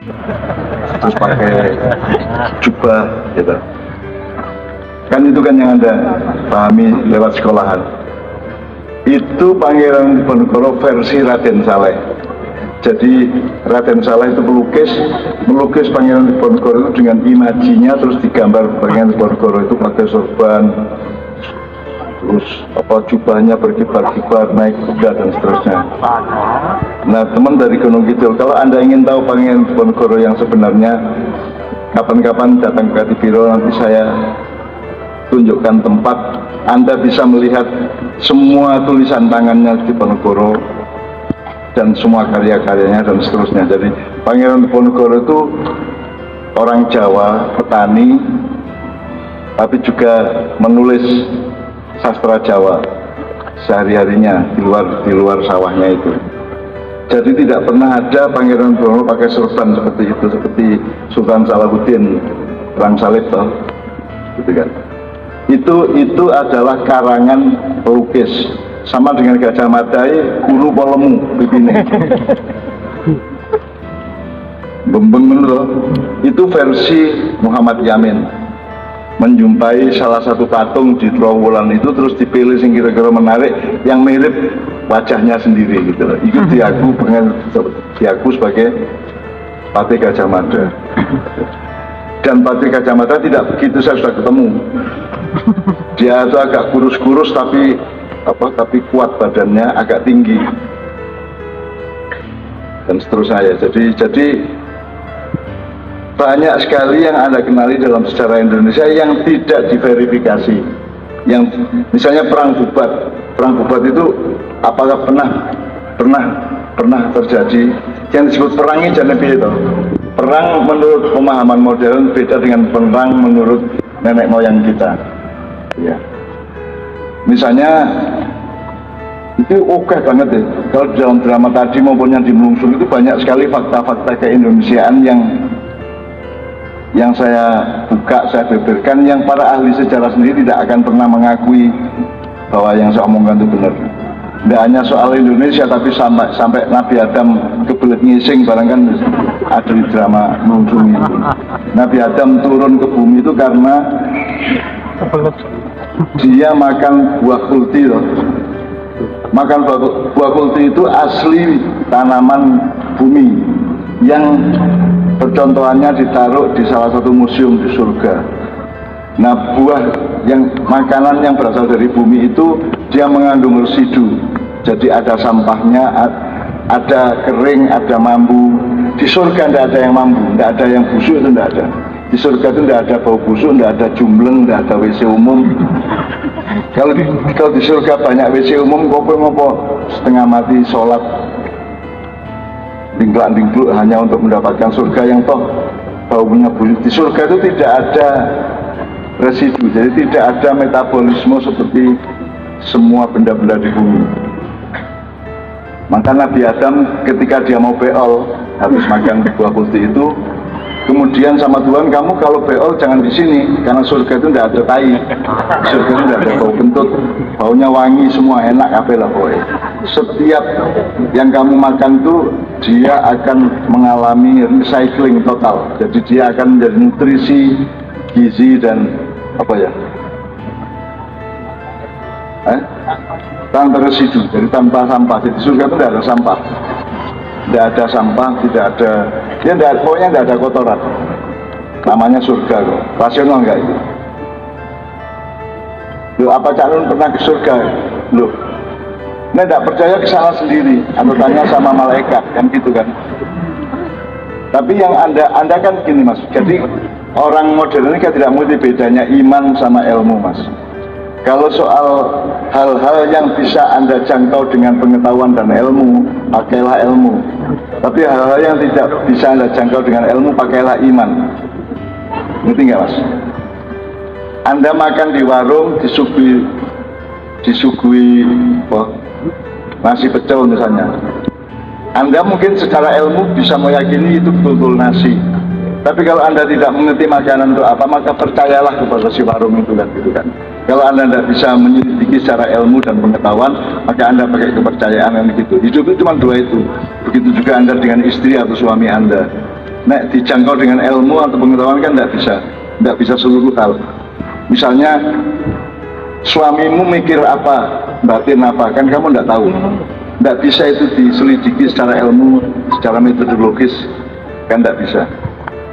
terus pakai jubah gitu. Kan itu kan yang Anda pahami lewat sekolahan. Itu Pangeran Diponegoro versi Raden Saleh. Jadi Raden Saleh itu melukis Pangeran Diponegoro itu dengan imajinya, terus digambar Pangeran Diponegoro itu pakai sorban, terus jubahnya berkibar-kibar, naik kuda dan seterusnya. Nah, teman dari Gunung Kidul, kalau Anda ingin tahu Pangeran Diponegoro yang sebenarnya, kapan-kapan datang ke Kadipiro, nanti saya tunjukkan tempat Anda bisa melihat semua tulisan tangannya Diponegoro dan semua karya-karyanya dan seterusnya. Jadi Pangeran Diponegoro itu orang Jawa, petani, tapi juga menulis sastra Jawa sehari-harinya di luar sawahnya itu. Jadi tidak pernah ada Pangeran Diponegoro pakai sorban seperti itu, seperti Sultan Salahuddin perang salib toh, gitu kan. Itu adalah karangan pelukis, sama dengan Gajah Madai, guru polemu begini. Bembeng loh. Itu versi Muhammad Yamin. Menjumpai salah satu patung di Trowulan itu, terus dipilih yang kira-kira menarik, yang mirip wajahnya sendiri gitu loh. Itu diaku sebagai Patih Gajah Mada. Dan Patih Gajah Mada tidak begitu, saya sudah ketemu. Dia itu agak kurus-kurus tapi kuat badannya, agak tinggi dan seterusnya ya. Jadi banyak sekali yang Anda kenali dalam sejarah Indonesia yang tidak diverifikasi. Yang misalnya perang Bubat itu apakah pernah terjadi? Yang disebut perangi jangan itu. Perang menurut pemahaman modern beda dengan perang menurut nenek moyang kita. Ya. Misalnya itu oke banget ya. Kalau dalam drama tadi maupun yang di Melungsung itu banyak sekali fakta-fakta keindonesiaan yang saya buka, saya beberkan, yang para ahli sejarah sendiri tidak akan pernah mengakui bahwa yang saya omongkan itu benar. Tidak hanya soal Indonesia, tapi sampai Nabi Adam kebelet ngising barang kan ada di drama Melungsung itu. Nabi Adam turun ke bumi itu karena dia makan buah kulti loh. Makan buah kulti itu asli tanaman bumi yang percontohannya ditaruh di salah satu museum di surga. Nah, makanan yang berasal dari bumi itu dia mengandung residu. Jadi ada sampahnya, ada kering, ada mambu. Di surga tidak ada yang mambu, tidak ada yang busuk, itu tidak ada. Di surga itu tidak ada bau busuk, tidak ada jumbleng, tidak ada WC umum. Kalau di surga banyak WC umum, ngopo setengah mati sholat dingklak-dingkluk hanya untuk mendapatkan surga yang toh baunya busuk. Di surga itu tidak ada residu, jadi tidak ada metabolisme seperti semua benda-benda di bumi. Maka Nabi Adam ketika dia mau beol habis makan buah kulti itu, kemudian sama Tuhan, kamu kalau beol jangan di sini karena surga itu tidak ada tai, surga itu tidak ada bau kentut, baunya wangi semua, enak apa lah pokoknya. Setiap yang kamu makan itu dia akan mengalami recycling total, jadi dia akan menjadi nutrisi, gizi dan tanpa residu, jadi tanpa sampah. Jadi surga itu tidak ada sampah, pokoknya tidak ada kotoran. Namanya surga kok, rasional enggak itu? Loh, apa Cak Nun pernah ke surga? Loh, ini tidak percaya ke sana sendiri, atau tanya sama malaikat, kan gitu kan? Tapi yang anda kan gini mas, jadi orang modern ini kan tidak mengerti bedanya iman sama ilmu mas. Kalau soal hal-hal yang bisa Anda jangkau dengan pengetahuan dan ilmu, pakailah ilmu. Tapi hal-hal yang tidak bisa Anda jangkau dengan ilmu, pakailah iman. Ngerti nggak mas? Anda makan di warung, disuguhi nasi pecel misalnya. Anda mungkin secara ilmu bisa meyakini itu betul-betul nasi. Tapi kalau Anda tidak mengerti makanan itu apa, maka percayalah kepada si warung itu kan, gitu kan. Kalau Anda tidak bisa menyelidiki secara ilmu dan pengetahuan, maka Anda pakai kepercayaan yang begitu. Hidup itu cuma dua itu. Begitu juga Anda dengan istri atau suami Anda. Nek dijangkau dengan ilmu atau pengetahuan kan tidak bisa seluruh hal. Misalnya suamimu mikir apa, batin apa, kan kamu tidak tahu. Tidak bisa itu diselidiki secara ilmu, secara metodologis, kan tidak bisa.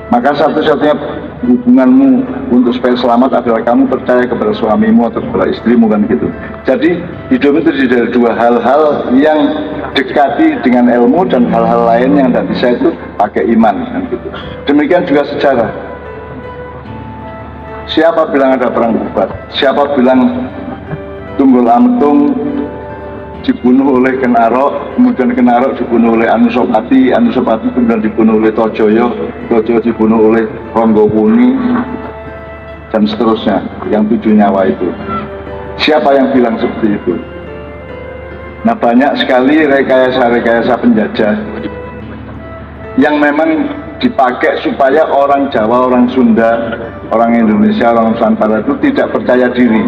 Maka satu-satunya hubunganmu untuk supaya selamat adalah kamu percaya kepada suamimu atau kepada istrimu, kan gitu. Jadi hidup itu dari dua hal-hal yang dekati dengan ilmu dan hal-hal lain yang tidak bisa itu pakai iman, kan gitu. Demikian juga sejarah. Siapa bilang ada perang Bubat? Siapa bilang Tunggul Ametung dibunuh oleh Kenarok, kemudian Kenarok dibunuh oleh Anusapati, Anusapati kemudian dibunuh oleh Tojoyo, Tojoyo dibunuh oleh Ronggowuni, dan seterusnya, yang 7 nyawa itu. Siapa yang bilang seperti itu? Nah, banyak sekali rekayasa-rekayasa penjajah yang memang dipakai supaya orang Jawa, orang Sunda, orang Indonesia, orang Nusantara itu tidak percaya diri.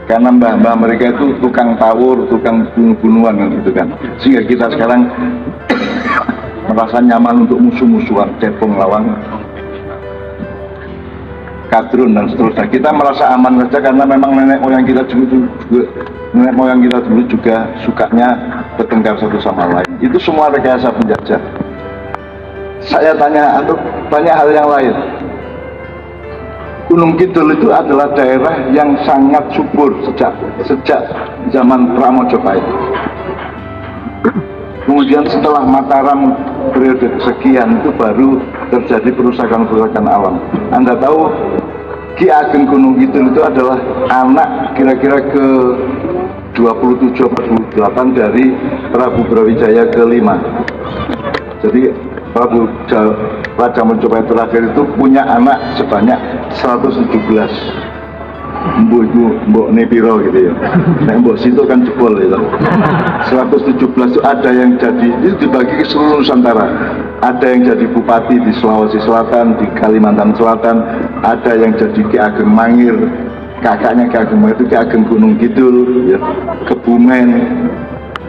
Karena mbah-mbah mereka itu tukang tawur, tukang bunuh-bunuhan gitu kan. Sehingga kita sekarang merasa nyaman untuk musuh-musuhan, cebong lawang, kadrun dan seterusnya. Kita merasa aman saja karena memang nenek moyang kita dulu juga sukanya bertengkar satu sama lain. Itu semua rekayasa penjajah. Saya tanya, atau banyak hal yang lain. Gunung Kidul itu adalah daerah yang sangat subur sejak zaman Pramojopahit. Kemudian setelah Mataram periode kesekian itu baru terjadi perusakan-perusakan alam. Anda tahu Ki Ageng Gunung Kidul itu adalah anak kira-kira ke 27-28 dari Prabu Brawijaya ke-5. Jadi Prabu Raja Majapahit terakhir itu punya anak sebanyak 117. Mbok Nepiro gitu ya. Nah, Mbok Situ kan jebol itu. 117 itu ada yang jadi, itu dibagi ke seluruh Nusantara. Ada yang jadi bupati di Sulawesi Selatan, di Kalimantan Selatan, ada yang jadi Ki Ageng Mangir, kakaknya Ki Ageng Mangir itu Ki Ageng Gunung Kidul, ya, Kebumen.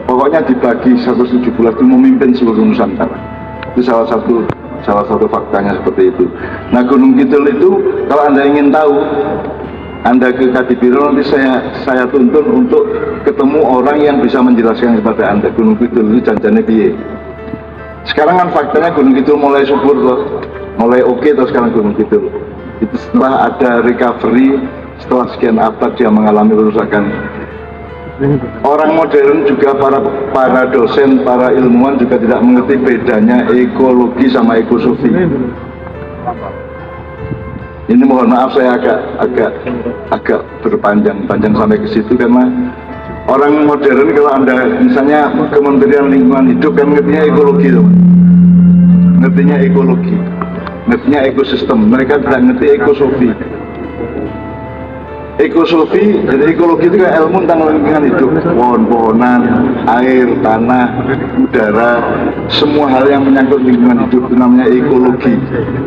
Pokoknya dibagi 117 itu memimpin seluruh Nusantara. Itu salah satu faktanya seperti itu. Nah, Gunung Kidul itu kalau Anda ingin tahu, Anda ke Kadipiro nanti saya tuntun untuk ketemu orang yang bisa menjelaskan kepada Anda Gunung Kidul itu janjane piye. Sekarang kan faktanya Gunung Kidul mulai subur loh, mulai oke terus sekarang Gunung Kidul. Itu setelah ada recovery, setelah sekian abad dia mengalami kerusakan. Orang modern juga para dosen, para ilmuwan juga tidak mengerti bedanya ekologi sama ekosofi. Ini mohon maaf saya agak berpanjang sampai ke situ karena orang modern kalau Anda misalnya Kementerian Lingkungan Hidup kan ngertinya ekologi, ngertinya ekologi, ngertinya ekosistem. Mereka tidak ngerti ekosofi. Ekosofi, jadi ekologi itu kayak ilmu tentang lingkungan hidup, pohon-pohonan, air, tanah, udara, semua hal yang menyangkut lingkungan hidup itu namanya ekologi.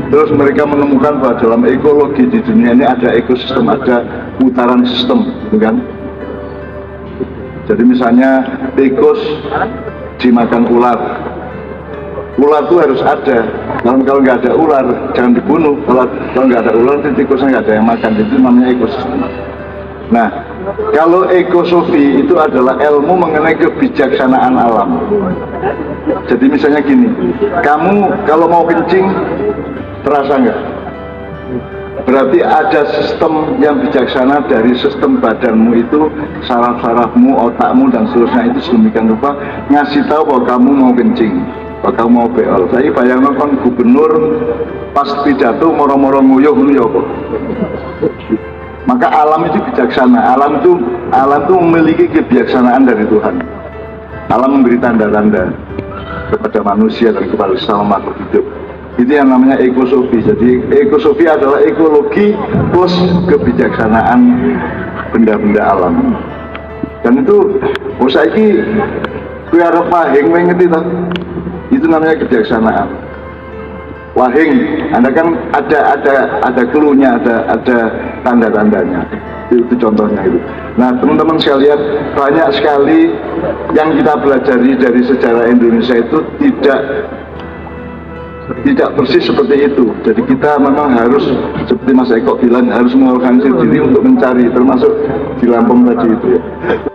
Terus mereka menemukan bahwa dalam ekologi di dunia ini ada ekosistem, ada putaran sistem, kan? Jadi misalnya tikus dimakan ular. Ular itu harus ada. Kalau nggak ada ular, jangan dibunuh. Kalau nggak ada ular, tikusnya nggak ada yang makan. Itu namanya ekosistem. Nah, kalau ekosofi itu adalah ilmu mengenai kebijaksanaan alam. Jadi misalnya gini, kamu kalau mau kencing, terasa nggak? Berarti ada sistem yang bijaksana dari sistem badanmu itu, saraf-sarafmu, otakmu, dan seterusnya itu sedemikian rupa ngasih tahu bahwa kamu mau kencing. Bakal mau beol. Saya bayangkan kan gubernur pas pidato moro-moro nguyuh kok. Maka alam itu bijaksana. Alam itu memiliki kebijaksanaan dari Tuhan. Alam memberi tanda-tanda kepada manusia dan kepada sesama makhluk hidup. Itu yang namanya ekosofi. Jadi ekosofi adalah ekologi plus kebijaksanaan benda-benda alam. Dan itu saiki kuwi arep pahing ngerti ta? Itu namanya kebijaksanaan. Wahing, Anda kan ada clue-nya, ada tanda-tandanya. Itu contohnya itu. Nah, teman-teman sekalian, banyak sekali yang kita pelajari dari sejarah Indonesia itu tidak tidak persis seperti itu. Jadi kita memang harus seperti Mas Eko bilang harus mengorganisir diri untuk mencari, termasuk di Lampung tadi itu ya.